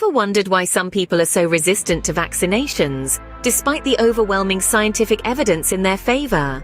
Ever wondered why some people are so resistant to vaccinations, despite the overwhelming scientific evidence in their favor?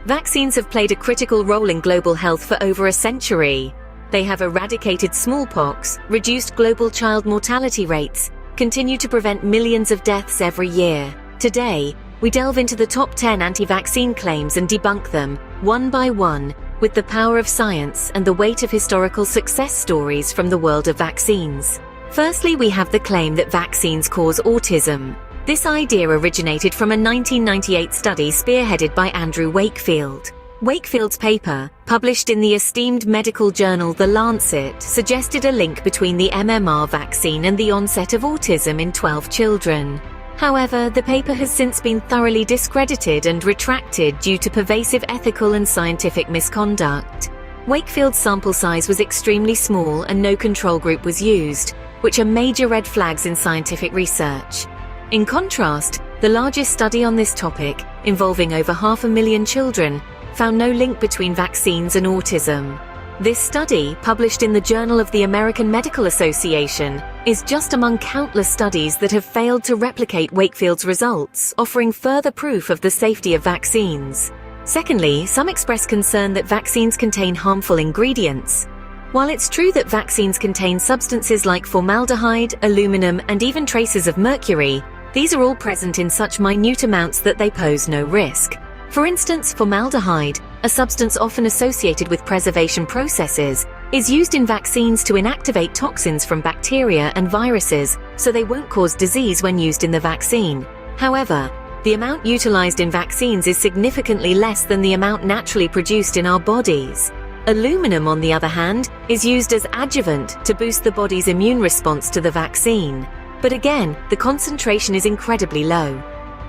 Vaccines have played a critical role in global health for over a century. They have eradicated smallpox, reduced global child mortality rates, continue to prevent millions of deaths every year. Today, we delve into the top 10 anti-vaccine claims and debunk them, one by one, with the power of science and the weight of historical success stories from the world of vaccines. Firstly, we have the claim that vaccines cause autism. This idea originated from a 1998 study spearheaded by Andrew Wakefield. Wakefield's paper, published in the esteemed medical journal The Lancet, suggested a link between the MMR vaccine and the onset of autism in 12 children. However, the paper has since been thoroughly discredited and retracted due to pervasive ethical and scientific misconduct. Wakefield's sample size was extremely small and no control group was used, which are major red flags in scientific research. In contrast, the largest study on this topic, involving over 500,000 children, found no link between vaccines and autism. This study, published in the Journal of the American Medical Association, is just among countless studies that have failed to replicate Wakefield's results, offering further proof of the safety of vaccines. Secondly, some express concern that vaccines contain harmful ingredients. While it's true that vaccines contain substances like formaldehyde, aluminum, and even traces of mercury, these are all present in such minute amounts that they pose no risk. For instance, formaldehyde, a substance often associated with preservation processes, is used in vaccines to inactivate toxins from bacteria and viruses, so they won't cause disease when used in the vaccine. However, the amount utilized in vaccines is significantly less than the amount naturally produced in our bodies. Aluminum, on the other hand, is used as adjuvant to boost the body's immune response to the vaccine. But again, the concentration is incredibly low.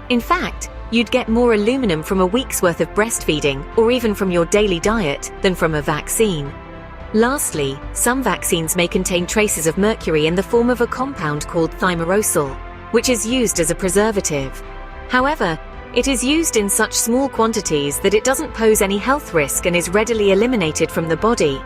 In fact, you'd get more aluminum from a week's worth of breastfeeding, or even from your daily diet, than from a vaccine. Lastly, some vaccines may contain traces of mercury in the form of a compound called thimerosal, which is used as a preservative. However, it is used in such small quantities that it doesn't pose any health risk and is readily eliminated from the body.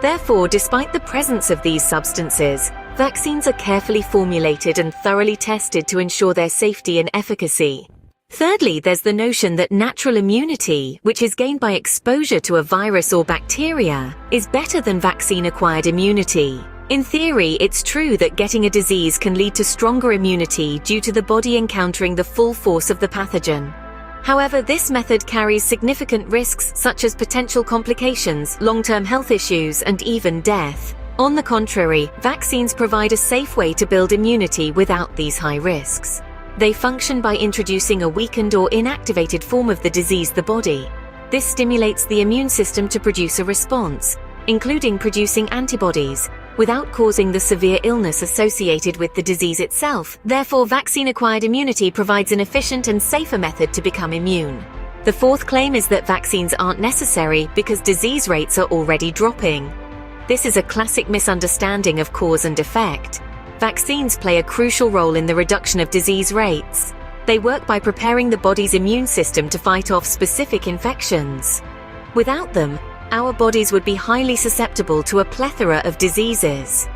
Therefore, despite the presence of these substances, vaccines are carefully formulated and thoroughly tested to ensure their safety and efficacy. Thirdly, there's the notion that natural immunity, which is gained by exposure to a virus or bacteria, is better than vaccine-acquired immunity. In theory, it's true that getting a disease can lead to stronger immunity due to the body encountering the full force of the pathogen. However, this method carries significant risks such as potential complications, long-term health issues, and even death. On the contrary, vaccines provide a safe way to build immunity without these high risks. They function by introducing a weakened or inactivated form of the disease the body. This stimulates the immune system to produce a response, including producing antibodies, without causing the severe illness associated with the disease itself. Therefore, vaccine-acquired immunity provides an efficient and safer method to become immune. The fourth claim is that vaccines aren't necessary because disease rates are already dropping. This is a classic misunderstanding of cause and effect. Vaccines play a crucial role in the reduction of disease rates. They work by preparing the body's immune system to fight off specific infections. Without them, our bodies would be highly susceptible to a plethora of diseases.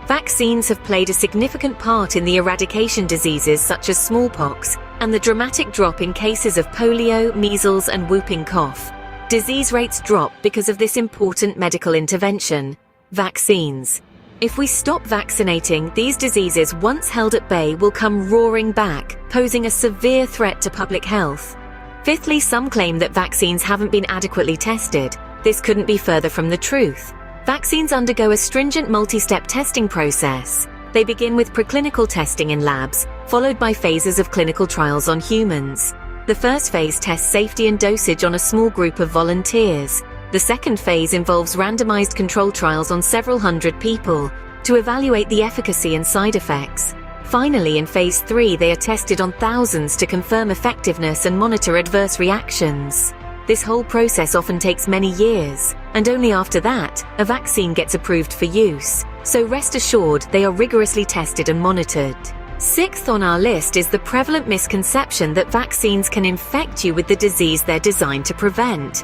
Vaccines have played a significant part in the eradication diseases such as smallpox and the dramatic drop in cases of polio, measles, and whooping cough. Disease rates drop because of this important medical intervention, vaccines. If we stop vaccinating, these diseases once held at bay will come roaring back, posing a severe threat to public health. Fifthly, some claim that vaccines haven't been adequately tested. This couldn't be further from the truth. Vaccines undergo a stringent multi-step testing process. They begin with preclinical testing in labs, followed by phases of clinical trials on humans. The first phase tests safety and dosage on a small group of volunteers. The second phase involves randomized control trials on several hundred people to evaluate the efficacy and side effects. Finally, in phase 3, they are tested on thousands to confirm effectiveness and monitor adverse reactions. This whole process often takes many years, and only after that, a vaccine gets approved for use. So rest assured, they are rigorously tested and monitored. Sixth on our list is the prevalent misconception that vaccines can infect you with the disease they're designed to prevent.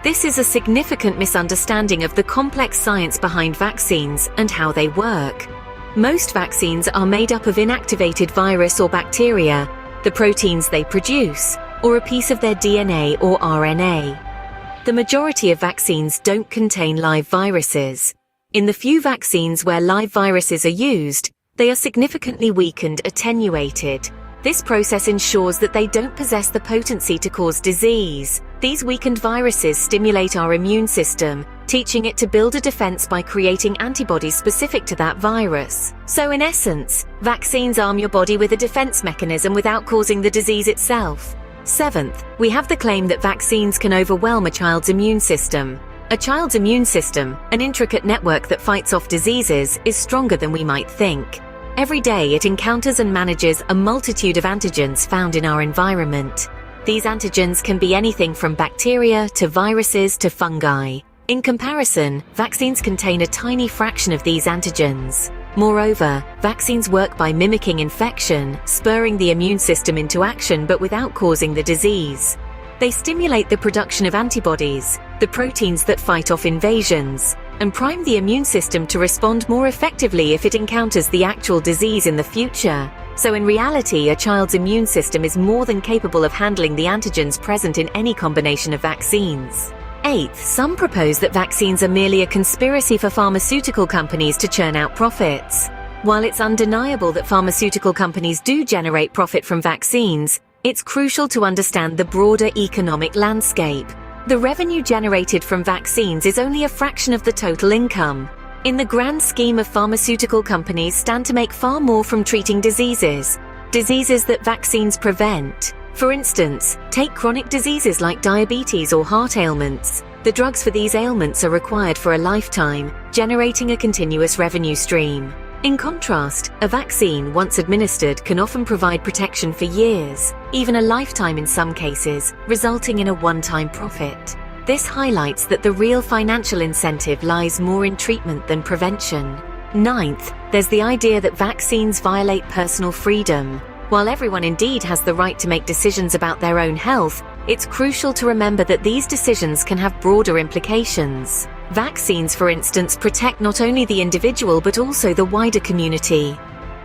This is a significant misunderstanding of the complex science behind vaccines and how they work. Most vaccines are made up of inactivated virus or bacteria, the proteins they produce, or a piece of their DNA or RNA. The majority of vaccines don't contain live viruses. In the few vaccines where live viruses are used, they are significantly weakened, attenuated. This process ensures that they don't possess the potency to cause disease. These weakened viruses stimulate our immune system, teaching it to build a defense by creating antibodies specific to that virus. So in essence, vaccines arm your body with a defense mechanism without causing the disease itself. Seventh, we have the claim that vaccines can overwhelm a child's immune system. A child's immune system, an intricate network that fights off diseases, is stronger than we might think. Every day it encounters and manages a multitude of antigens found in our environment. These antigens can be anything from bacteria to viruses to fungi. In comparison, vaccines contain a tiny fraction of these antigens. Moreover, vaccines work by mimicking infection, spurring the immune system into action but without causing the disease. They stimulate the production of antibodies, the proteins that fight off invasions, and prime the immune system to respond more effectively if it encounters the actual disease in the future. So in reality, a child's immune system is more than capable of handling the antigens present in any combination of vaccines. Eighth, some propose that vaccines are merely a conspiracy for pharmaceutical companies to churn out profits. While it's undeniable that pharmaceutical companies do generate profit from vaccines, it's crucial to understand the broader economic landscape. The revenue generated from vaccines is only a fraction of the total income. In the grand scheme of pharmaceutical companies stand to make far more from treating diseases that vaccines prevent. For instance, take chronic diseases like diabetes or heart ailments. The drugs for these ailments are required for a lifetime, generating a continuous revenue stream. In contrast, a vaccine, once administered, can often provide protection for years, even a lifetime in some cases, resulting in a one-time profit. This highlights that the real financial incentive lies more in treatment than prevention. Ninth, there's the idea that vaccines violate personal freedom. While everyone indeed has the right to make decisions about their own health, it's crucial to remember that these decisions can have broader implications. Vaccines, for instance, protect not only the individual but also the wider community.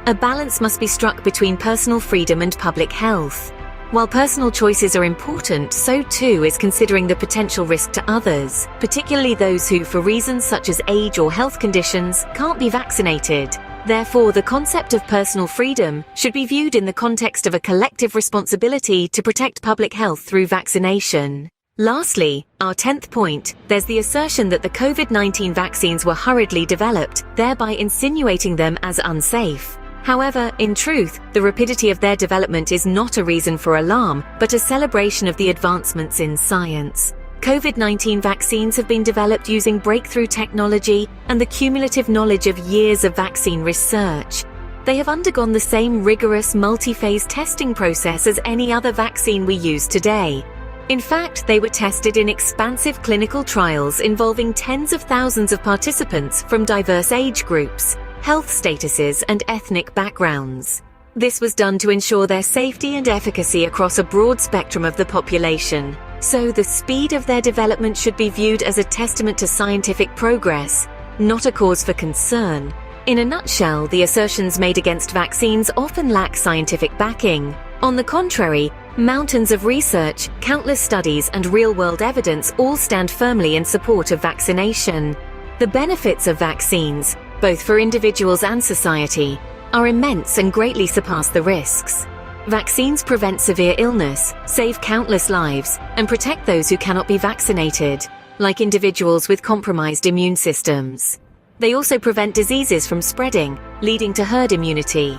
A balance must be struck between personal freedom and public health. While personal choices are important, so too is considering the potential risk to others, particularly those who, for reasons such as age or health conditions, can't be vaccinated. Therefore, the concept of personal freedom should be viewed in the context of a collective responsibility to protect public health through vaccination. Lastly, our 10th point, there's the assertion that the COVID-19 vaccines were hurriedly developed, thereby insinuating them as unsafe. However, in truth, the rapidity of their development is not a reason for alarm, but a celebration of the advancements in science. COVID-19 vaccines have been developed using breakthrough technology and the cumulative knowledge of years of vaccine research. They have undergone the same rigorous multi-phase testing process as any other vaccine we use today. In fact, they were tested in expansive clinical trials involving tens of thousands of participants from diverse age groups, health statuses, and ethnic backgrounds. This was done to ensure their safety and efficacy across a broad spectrum of the population. So the speed of their development should be viewed as a testament to scientific progress, not a cause for concern. In a nutshell, the assertions made against vaccines often lack scientific backing. On the contrary, mountains of research, countless studies, and real-world evidence all stand firmly in support of vaccination. The benefits of vaccines, both for individuals and society, are immense and greatly surpass the risks. Vaccines prevent severe illness, save countless lives, and protect those who cannot be vaccinated, like individuals with compromised immune systems. They also prevent diseases from spreading, leading to herd immunity.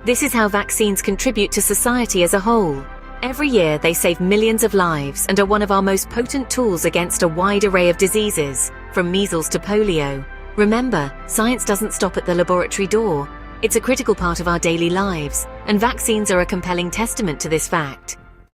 This is how vaccines contribute to society as a whole. Every year, they save millions of lives and are one of our most potent tools against a wide array of diseases, from measles to polio. Remember, science doesn't stop at the laboratory door. It's a critical part of our daily lives, and vaccines are a compelling testament to this fact.